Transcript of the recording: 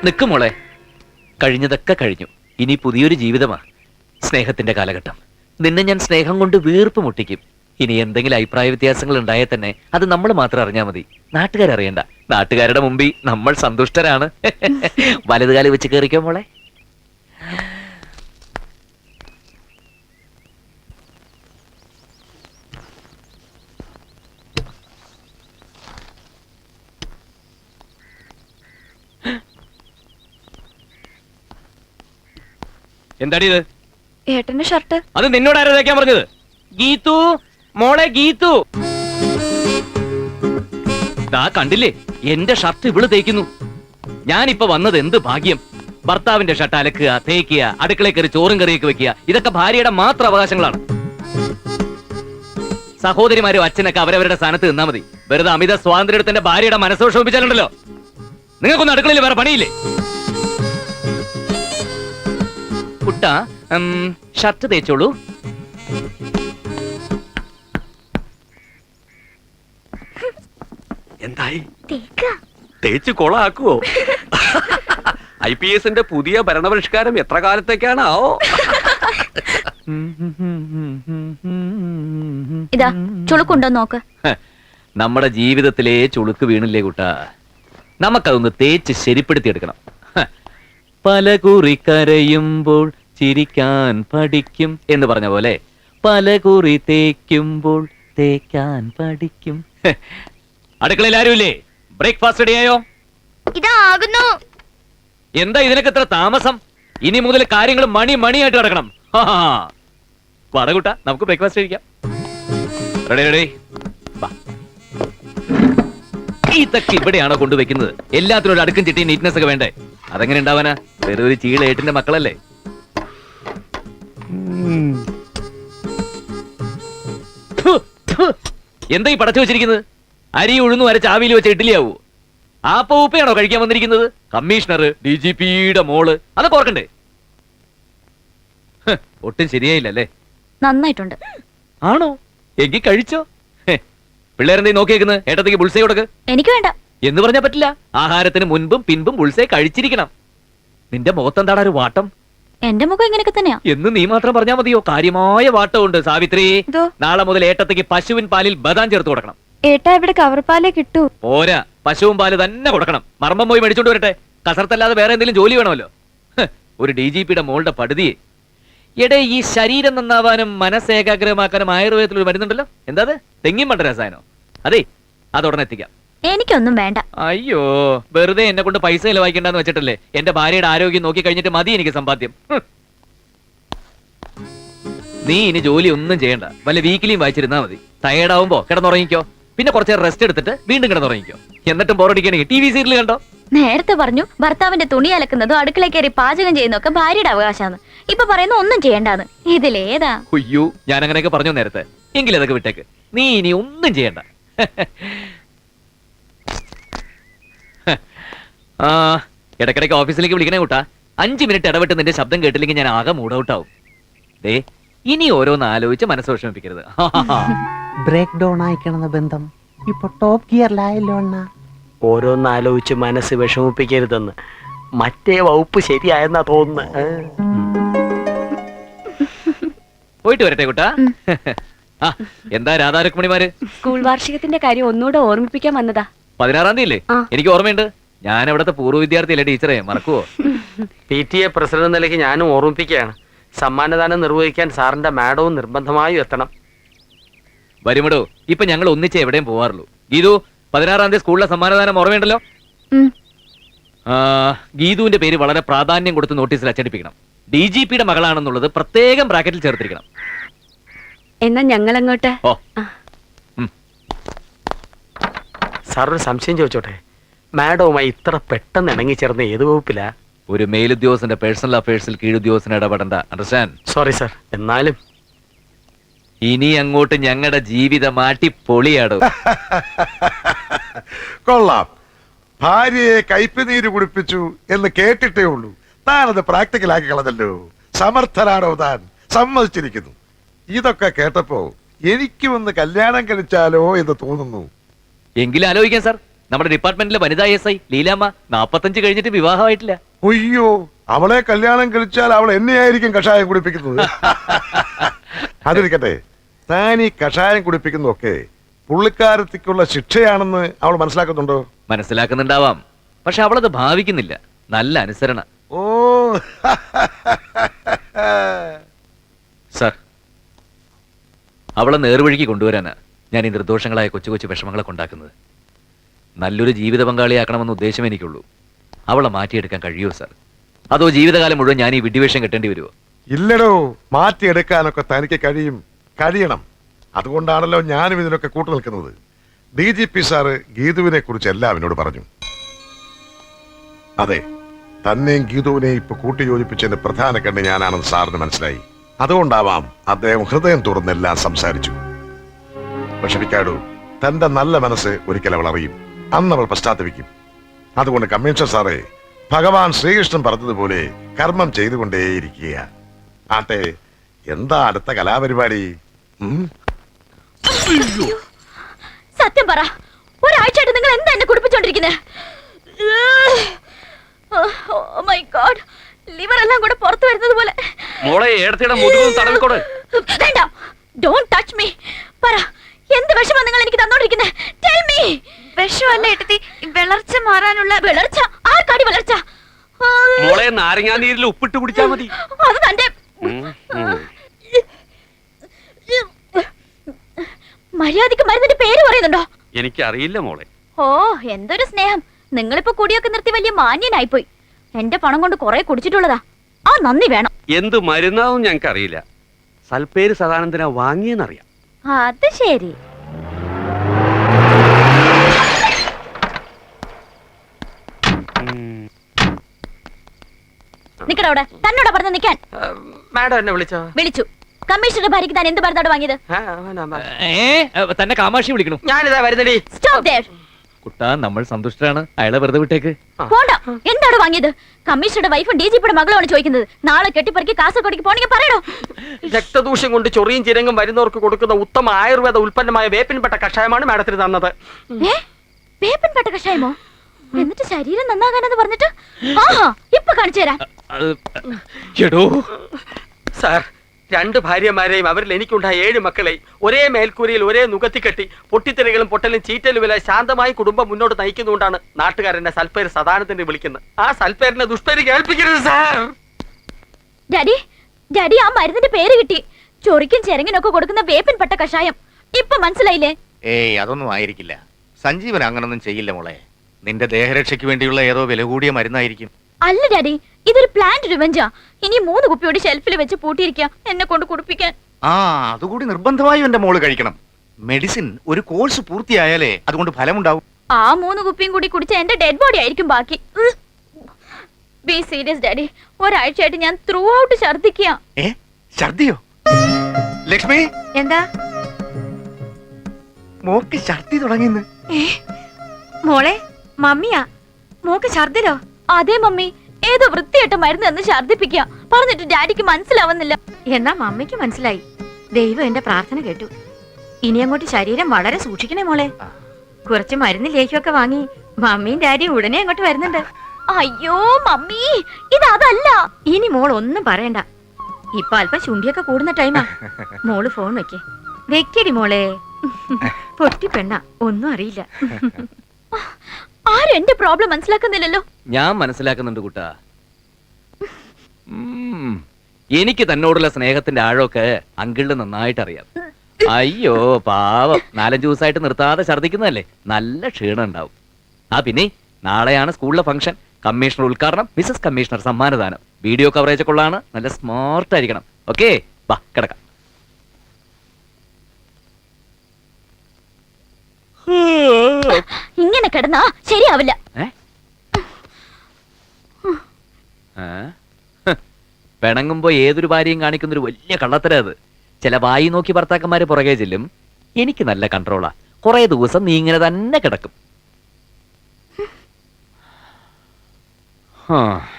നിക്ക് മോളെ, കഴിഞ്ഞതൊക്കെ കഴിഞ്ഞു. ഇനി പുതിയൊരു ജീവിതമാ, സ്നേഹത്തിന്റെ കാലഘട്ടം. നിന്നെ ഞാൻ സ്നേഹം കൊണ്ട് വീർപ്പ് മുട്ടിക്കും. ഇനി എന്തെങ്കിലും അഭിപ്രായ വ്യത്യാസങ്ങൾ ഉണ്ടായാൽ തന്നെ അത് നമ്മൾ മാത്രം അറിഞ്ഞാൽ മതി, നാട്ടുകാരറിയണ്ട. നാട്ടുകാരുടെ മുമ്പിൽ നമ്മൾ സന്തുഷ്ടരാണ്. വലതുകാലി വെച്ച് കയറിക്കോ മോളെ. എന്താടി ഇത്? ഏട്ടന്റെ ഷർട്ട്. അത് നിന്നോട് ആരാ തേക്കാൻ പറഞ്ഞത്? ഗീതു മോളെ, ഗീതു. ദാ കണ്ടില്ലേ, എന്റെ ഷർട്ട് ഇവള് തേക്കുന്നു. ഞാനിപ്പോ വന്നത് എന്ത് ഭാഗ്യം. ഭർത്താവിന്റെ ഷർട്ട് അലക്കുക, തേക്കുക, അടുക്കളയിൽ കയറി ചോറും കറിയൊക്കെ വെക്കുക, ഇതൊക്കെ ഭാര്യയുടെ മാത്രം അവകാശങ്ങളാണ്. സഹോദരിമാരും അച്ഛനൊക്കെ അവരവരുടെ സ്ഥാനത്ത് നിന്നാ മതി. വെറുതെ അമിത സ്വാതന്ത്ര്യത്തിന്റെ ഭാര്യയുടെ മനസ്സോഷമിപ്പിച്ചാലുണ്ടല്ലോ. നിങ്ങൾക്കൊന്നും അടുക്കളയിൽ വേറെ പണിയില്ലേ? കുട്ട, ഷർട്ട് തേച്ചോളൂ. എന്തായി? തേച്ച് കൊളാക്കുവോ? IPS പുതിയ ഭരണപരിഷ്കാരം എത്ര കാലത്തേക്കാണാവോ? ഇതാ ചുളുക്കുണ്ടോ നോക്ക്. നമ്മുടെ ജീവിതത്തിലെ ചുളുക്ക് വീണില്ലേ കുട്ട, നമുക്കതൊന്ന് തേച്ച് ശരിപ്പെടുത്തിയെടുക്കണം. പല കുറി കരയുമ്പോൾ ചിരിക്കാൻ പഠിക്കും എന്ന് പറഞ്ഞ പോലെ പല കുറി തേക്കുമ്പോൾ തേക്കാൻ പഠിക്കും. അടുക്കളയിൽ ആരുമില്ലേ? ബ്രേക്ക്ഫാസ്റ്റ് റെഡിയായോ? ഇതാകുന്നു. എന്താ ഇതിനൊക്കെ ഇത്ര താമസം? ഇനി മുതൽ കാര്യങ്ങൾ മണിയായിട്ട് നടക്കണം. വടകൂട്ട, നമുക്ക് ബ്രേക്ക്ഫാസ്റ്റ് കഴിക്കാം. റെഡി? ഇതൊക്കെ ഇവിടെയാണോ കൊണ്ടുവെക്കുന്നത്? എല്ലാത്തിനും ഒരു അടുക്കും ചിട്ടി നീറ്റ്നെസ് ഒക്കെ വേണ്ടേ? അതെങ്ങനെ ഉണ്ടാവാനാ? വെറും ഒരു ചീള ഏട്ടിന്റെ മക്കളല്ലേ. എന്താ ഈ പടച്ചു വെച്ചിരിക്കുന്നത്? അരി ഉഴുന്നു അരച്ച് ആവിയിൽ വെച്ച് ഇഡ്ഡലിയാവൂ? ആപ്പ ഉപ്പയാണോ കഴിക്കാൻ വന്നിരിക്കുന്നത്? കമ്മീഷണർ, DGPയുടെ മോള്, അതൊക്കെ ഓർക്കണ്ടേ? ഒട്ടും ശരിയായില്ലല്ലേ? നന്നായിട്ടുണ്ട്. ആണോ? എങ്കിൽ കഴിച്ചോ. പിള്ളേരെന്തേ നോക്കിയേക്കുന്നത്? ഏട്ടത്തേക്ക് ബുൾസൈ കൊടുക്ക്. എനിക്ക് വേണ്ട എന്ന് പറഞ്ഞാ പറ്റില്ല. ആഹാരത്തിന് മുൻപും പിൻപും ബുൾസൈ കഴിച്ചിരിക്കണം. നിന്റെ മുഖത്തെന്താടാ ഒരു വാട്ടം? എന്റെ മുഖം ഇങ്ങനെയൊക്കെ തന്നെയാ. എന്ന് നീ മാത്രം പറഞ്ഞാ മതിയോ? കാര്യമായ വാട്ടമുണ്ട് സാവിത്രി. നാളെ മുതൽ ഏട്ടത്തേക്ക് പശുവിൻ പാലിൽ ബദാം ചേർത്ത് കൊടുക്കണം. ഏട്ടാ, ഇവിടെ കവർപ്പാലേ കിട്ടൂ. പോരാ, പശുവും പാല് തന്നെ കൊടുക്കണം. മർമ്മം പോയി മേടിച്ചോണ്ട് വരട്ടെ. കസർത്തല്ലാതെ വേറെ എന്തെങ്കിലും ജോലി വേണമല്ലോ. ഒരു DGPയുടെ മോളുടെ പടുതിയെ. എടേ, ഈ ശരീരം നന്നാവാനും മനസ്സേകാഗ്രമാക്കാനും ആയുർവേദത്തിൽ ഒരു മരുന്നുണ്ടല്ലോ. എന്താ? തെങ്ങിൻ മണ്ട രസായനോ? അതെ, അതുടനെ എത്തിക്കാം. എനിക്കൊന്നും വേണ്ട. അയ്യോ, വെറുതെ എന്നെ കൊണ്ട് പൈസ ചെലവായിക്കണ്ടെന്ന് വെച്ചിട്ടല്ലേ എന്റെ ഭാര്യയുടെ ആരോഗ്യം നോക്കി കഴിഞ്ഞിട്ട് മതി എനിക്ക് സമ്പാദ്യം. നീ ഇനി ജോലി ഒന്നും ചെയ്യണ്ട. വല്ല വീക്കിലിയും വായിച്ചിരുന്നാ മതി. ടയേർഡാവുമ്പോ കിടന്നുറങ്ങിക്കോ. പിന്നെ കുറച്ച് റെസ്റ്റ് എടുത്തിട്ട് വീണ്ടും കിടന്നുറങ്ങിക്കോ. എന്നിട്ടും ബോറടിക്കണെങ്കിൽ TV സീരിയൽ കണ്ടോ. നേരത്തെ പറഞ്ഞു ഭർത്താവിന്റെ തുണി അലക്കുന്നതും അടുക്കള കയറി പാചകം ചെയ്യുന്നതൊക്കെ ഭാര്യയുടെ അവകാശമാണ്. ഇപ്പൊ പറയുന്ന ഒന്നും ചെയ്യണ്ടാന്ന്. ഇതിലേതാ? അയ്യോ, ഞാൻ അങ്ങനെയൊക്കെ പറഞ്ഞു നേരത്തെ. എങ്കിലും അതൊക്കെ വിട്ടേക്ക്. നീ ഇനി ഒന്നും ചെയ്യണ്ട. ഇടയ്ക്കിടയ്ക്ക് ഓഫീസിലേക്ക് വിളിക്കണേ കൂട്ടാ. 5 മിനിറ്റ് ഇടവിട്ട് നിന്റെ ശബ്ദം കേട്ടില്ലെങ്കിൽ ഞാൻ ആകെ മൂഡ് ഔട്ട് ആവും. ദേ, ഇനി ഓരോന്ന് ആലോചിച്ച് മനസ്സ് വിഷമിപ്പിക്കരുത്. ബ്രേക്ക് ഡൗൺ ആയിക്കണ ബന്ധം ഇപ്പൊ ടോപ്പ് ഗിയറിലായല്ലോ അണ്ണ. ഓരോന്ന് ആലോചിച്ച് മനസ്സ് വിഷമിപ്പിക്കരുതെന്ന് മറ്റേ വകുപ്പ് ശരിയായെന്നാ തോന്നുന്നു. പോയിട്ട് വരട്ടെ കുട്ടാ. എന്താ രാധാരുക്മണിമാര്? സ്കൂൾ വാർഷികത്തിന്റെ കാര്യം ഒന്നുകൂടെ ഓർമ്മിപ്പിക്കാൻ വന്നതാ. 16-ാം തീയതി അല്ലേ? എനിക്ക് ഓർമ്മയുണ്ട്. ഞാൻ അവിടുത്തെ പൂർവ്വ വിദ്യാർത്ഥിയല്ലേ ടീച്ചറെ, മറക്കുവോ? PTA പ്രസിഡന്റ് നിലയ്ക്ക് ഞാനും ഓർമ്മിപ്പിക്കുകയാണ്. സമ്മാനദാനം നിർവഹിക്കാൻ സാറിന്റെ മാഡവും നിർബന്ധമായും എത്തണം. വരുമടോ, ഇപ്പൊ ഞങ്ങൾ ഒന്നിച്ച് എവിടെയും പോവാറുള്ളൂ. ഗീതു, 16-ാം തീയതി സ്കൂളിലെ സമ്മാനദാനം ഓർമ്മയുണ്ടല്ലോ. ഗീതുവിന്റെ പേര് വളരെ പ്രാധാന്യം കൊടുത്ത് നോട്ടീസിൽ അച്ചടിപ്പിക്കണം. DGPയുടെ മകളാണെന്നുള്ളത് പ്രത്യേകം ബ്രാക്കറ്റിൽ ചേർത്തിരിക്കണം. എന്നാ ഞങ്ങൾ അങ്ങോട്ട്. സാർ, ഒരു സംശയം ചോദിച്ചോട്ടെ? മാഡവുമായി ഇത്ര പെട്ടെന്ന് ഇണങ്ങിച്ചേർന്ന ഏത് വകുപ്പിലാ? ഒരു മേലുദ്യോഗസ്ഥന്റെ പേഴ്സണൽ അഫയേഴ്സിൽ കീഴുദ്യോഗസ്ഥന് ഇടപെടണ്ട. അണ്ടർസ്റ്റാൻഡ്? Sorry sir. എന്നാലും ഇനി അങ്ങോട്ട് ഞങ്ങളുടെ ജീവിതം മാറ്റി പൊളിയാടും. കൊള്ളാം. ഭാര്യയെ കയ്പുനീര് കുടിപ്പിച്ചു എന്ന് കേട്ടിട്ടേ ഉള്ളൂ. താനത് പ്രാക്ടിക്കലാക്കി കളഞ്ഞല്ലോ. സമർത്ഥനാണോ താൻ? സമ്മതിച്ചിരിക്കുന്നു. ഇതൊക്കെ കേട്ടപ്പോ എനിക്ക് ഒന്ന് കല്യാണം കഴിച്ചാലോ എന്ന് തോന്നുന്നു. എങ്കിലും ആലോചിക്കാം സാർ, നമ്മുടെ ഡിപ്പാർട്ട്മെന്റിലെ വനിതാ SI ലീലാമ്മ 45 കഴിഞ്ഞിട്ട് വിവാഹമായിട്ടില്ല. അയ്യോ, അവളെ കല്യാണം കഴിച്ചാൽ അവൾ എന്നെയായിരിക്കും കഷായം കുടിപ്പിക്കുന്നത്. അതിരിക്കട്ടെ, താൻ ഈ കഷായം കുടിപ്പിക്കുന്നതൊക്കെ പുള്ളിക്കാരത്തിക്കുള്ള ശിക്ഷയാണെന്ന് അവൾ മനസ്സിലാക്കുന്നുണ്ടോ? മനസ്സിലാക്കുന്നുണ്ടാവാം, പക്ഷെ അവളത് ഭാവിക്കുന്നില്ല. നല്ല അനുസരണ. ഓ സാർ, അവളെ നേർവഴിക്ക് കൊണ്ടുവരാനാ ഞാൻ ഈ നിർദോഷങ്ങളായ കൊച്ചു കൊച്ചു വിഷമങ്ങളൊക്കെ ഉണ്ടാക്കുന്നത്. നല്ലൊരു ജീവിത പങ്കാളിയാക്കണമെന്ന ഉദ്ദേശം എനിക്കുള്ളൂ. അവളെ മാറ്റിയെടുക്കാൻ കഴിയുമോ സാർ? അതോ ജീവിതകാലം മുഴുവൻ ഞാൻ ഈ വിഡ്ഢിവേഷം കെട്ടേണ്ടി വരുമോ? ഇല്ലടോ, മാറ്റിയെടുക്കാനൊക്കെ തനിക്ക് കഴിയണം. അതുകൊണ്ടാണല്ലോ ഞാനും ഇതിനൊക്കെ കൂട്ടു നിൽക്കുന്നത്. DGP സാറ് ഗീതുവിനെ കുറിച്ച് എല്ലാം എന്നോട് പറഞ്ഞു. അതെ, തന്നെയും ഗീതുവിനെയും ഇപ്പൊ കൂട്ടിയോജിപ്പിച്ചതിന്റെ പ്രധാന കണ്ണ് ഞാനാണെന്ന് സാറിന് മനസ്സിലായി. അതുകൊണ്ടാവാം അദ്ദേഹം ഹൃദയം തുറന്നെല്ലാം സംസാരിച്ചു. വിഷമിക്കാടൂ, തന്റെ നല്ല മനസ്സ് ഒരിക്കൽ അവൾ അറിയും. അന്ന് അവൾ പശ്ചാത്തപിക്കും. അതുകൊണ്ട് കമ്മീഷണർ സാറേ, ഭഗവാൻ ശ്രീകൃഷ്ണൻ പറഞ്ഞതുപോലെ കർമ്മം ചെയ്തുകൊണ്ടേയിരിക്കുക. ആട്ടെ, എന്താ അടുത്ത കലാപരിപാടി? സത്യം പറ, ഒരാഴ്ചയായിട്ട് നിങ്ങൾ എന്താ എന്നെ കുടിപ്പിച്ചോണ്ടിരിക്കുന്നത്? മൈ ഗോഡ്, ലിവർ എല്ലാം കൂടെ പുറത്തു വരുന്നത് പോലെ. മോളെ ഏടത്തിയുടെ മുതുകും തടവിക്കോട്. വേണ്ട, ഡോണ്ട് ടച്ച് മീ. പറ, എന്ത് വിഷമാണ് നിങ്ങൾ എനിക്ക് തന്നോണ്ടിരിക്കുന്നത്? Tell me. വിഷമല്ല ഏട്ടത്തി, വിളർച്ച മാറാനുള്ള. വിളർച്ച? ആർക്കാടി വളർച്ച? മോളെ നാരങ്ങാ നീരിൽ ഉപ്പിട്ട് കുടിച്ചാ മതി. അത് തന്റെ മര്യാദക്ക് മരുന്നിന്റെ പേര് പറയുന്നുണ്ടോ? എനിക്കറിയില്ല മോളെ. ഓ, എന്തൊരു സ്നേഹം. നിങ്ങളിപ്പോ കുടിയൊക്കെ നിർത്തി വലിയ മാന്യനായിപ്പോയി. എന്റെ പണം കൊണ്ട് കുറെ കുടിച്ചിട്ടുള്ളതാ. ആ നന്ദി വേണം. എന്ത് മരുന്നാവും ഞങ്ങൾക്ക് അറിയില്ല. സൽപ്പേര് സദാനന്ദന വാങ്ങിയെന്നറിയാം. അത് ശരി. നിക്കടവിടെ. തന്നോടാ പറഞ്ഞു നിക്കാൻ. മാഡം എന്നെ വിളിച്ചോ? വിളിച്ചു. കമ്മീഷണറുടെ ഭാര്യക്ക് താൻ എന്ത് മരുന്നാണ് വാങ്ങിയത്? തന്നെ കാമാക്ഷി വിളിക്കണു. ഞാനിതാ വരുന്നടി. Stop there. കുട്ടാ, നമ്മൾ സന്തുഷ്ടരാണ്. അയാളെ വെറുതെ വിട്ടേക്ക്. പോണ്ട. എന്താണ് വാങ്ങിയത്? കമ്മീഷണറുടെ വൈഫും DGPയുടെ മകളുമാണ് ചോദിക്കുന്നത്. നാളെ കെട്ടിപ്പറക്കി കാസർഗോഡേക്ക് പോണെങ്കിൽ പറയണോ? രക്തദൂഷ്യം കൊണ്ട് ചൊറിയും ചിരങ്ങും വരുന്നവർക്ക് കൊടുക്കുന്ന ഉത്തമ ആയുർവേദ ഉൽപ്പന്നമായ വേപ്പിൻപെട്ട കഷായമാണ് മാഡത്തിന് തന്നത്. വേപ്പിൻപെട്ട കഷായമോ? എന്നിട്ട് ശരീരം നന്നാകാനെന്ന് പറഞ്ഞിട്ട്? ആഹാ, ഇപ്പൊ കാണിച്ചു തരാം. സാർ, 2 ഭാര്യമാരെയും അവരിൽ എനിക്കുണ്ടായ 7 മക്കളെയും ഒരേ മേൽക്കൂരയിൽ ഒരേ നുകത്തിക്കെട്ടി പൊട്ടിത്തെറികളും പൊട്ടലും ചീറ്റലുമില്ല ശാന്തമായി കുടുംബം മുന്നോട്ട് നയിക്കുന്നുകൊണ്ടാണ് നാട്ടുകാരനെ സൽപ്പേര് സദാനന്ദനെ വിളിക്കുന്നത്. ആ സൽപ്പേരിനെ ദുഷ്പേര് കേൾപ്പിക്കരുത് സാർ. ഡാഡി, ആ മരുന്നിന്റെ പേര് കിട്ടി. ചൊറിക്കും ചെരങ്ങിനൊക്കെ കൊടുക്കുന്ന വേപ്പിൻപെട്ട കഷായം. ഇപ്പൊ മനസ്സിലായില്ലേ? ഏയ്, അതൊന്നും ആയിരിക്കില്ല. സഞ്ജീവൻ അങ്ങനൊന്നും ചെയ്യില്ല മോളെ. നിന്റെ ദേഹരക്ഷയ്ക്ക് വേണ്ടിയുള്ള ഏതോ വില കൂടിയ മരുന്നായിരിക്കും. അല്ല ഡാഡി, ഇതൊരു പ്ലാന്റ് റിവെഞ്ചാ. ഇനി 3 കുപ്പിയോട് ഷെൽഫിൽ വെച്ച് പൂട്ടിയിരിക്കുക എന്നെ കൊണ്ട് കുടിപ്പിക്കാൻ. ആ, അതുകൂടി നിർബന്ധമായും എന്റെ മോള് കഴിക്കണം. മെഡിസിൻ ഒരു കോഴ്സ് പൂർത്തിയായാലേ അതുകൊണ്ട് ഫലമുണ്ടാവും. ആ 3 കുപ്പിയും കൂടി കുടിച്ച എന്റെ ഡെഡ് ബോഡി ആയിരിക്കും ബാക്കി. Be serious daddy. ഒരാഴ്ചയായിട്ട് ഞാൻ ത്രൂ ഔട്ട് ഛർദിക്കുക. ഛർദിയോ? ലക്ഷ്മി, എന്താ മോക്ക് ഛർദി തുടങ്ങിന്ന്? മോളെ, മമ്മിയാ മോക്ക് ഛർദിലോ? അതെ മമ്മി, ഏതോ വൃത്തിയായിട്ട് മരുന്ന് എന്ന് ഛർദിപ്പിക്കുക. പറഞ്ഞിട്ട് ഡാഡിക്ക് മനസ്സിലാവുന്നില്ല. എന്നാ മമ്മിക്ക് മനസ്സിലായി. ദൈവം എന്റെ പ്രാർത്ഥന കേട്ടു. ഇനി അങ്ങോട്ട് ശരീരം വളരെ സൂക്ഷിക്കണേ മോളെ. കുറച്ച് മരുന്ന് ലേഖ്യമൊക്കെ വാങ്ങി മമ്മിയും ഡാഡിയും ഉടനെ അങ്ങോട്ട് വരുന്നുണ്ട്. അയ്യോ മമ്മി, ഇത് അതല്ല. ഇനി മോൾ ഒന്നും പറയണ്ട. ഇപ്പൊ അല്പം ശുണ്ടിയൊക്കെ കൂടുന്ന ടൈമാ. മോള് ഫോൺ വെക്കടി മോളെ. പൊട്ടി പെണ്ണ, ഒന്നും അറിയില്ല. ആരും എന്റെ പ്രോബ്ലം മനസ്സിലാക്കുന്നില്ലല്ലോ. ഞാൻ മനസ്സിലാക്കുന്നുണ്ട് കുട്ടാ. എനിക്ക് തന്നോടുള്ള സ്നേഹത്തിന്റെ ആഴമൊക്കെ അങ്കിളിന് നന്നായിട്ട് അറിയാം. അയ്യോ പാവം, 4-5 ദിവസമായിട്ട് നിർത്താതെ ഛർദിക്കുന്നതല്ലേ. നല്ല ക്ഷീണം ഉണ്ടാവും. ആ പിന്നെ നാളെയാണ് സ്കൂളിലെ ഫംഗ്ഷൻ. കമ്മീഷണർ ഉദ്ഘാടനം, മിസസ് കമ്മീഷണർ സമ്മാനദാനം. വീഡിയോ കവറേജ് ഒക്കെ ഉള്ളതാണ്. നല്ല സ്മാർട്ട് ആയിരിക്കണം. ഓക്കെ, വാ കിടക്കാം. ഇങ്ങനെ കിടന്നാ ശരിയാവില്ല. പിണങ്ങുമ്പോ ഏതൊരു ഭാര്യയും കാണിക്കുന്നൊരു വലിയ കള്ളത്തരം അത്. ചില വായി നോക്കി ഭർത്താക്കന്മാര് പുറകെ ചെല്ലും. എനിക്ക് നല്ല കൺട്രോളാ. കുറെ ദിവസം നീ ഇങ്ങനെ തന്നെ കിടക്കും.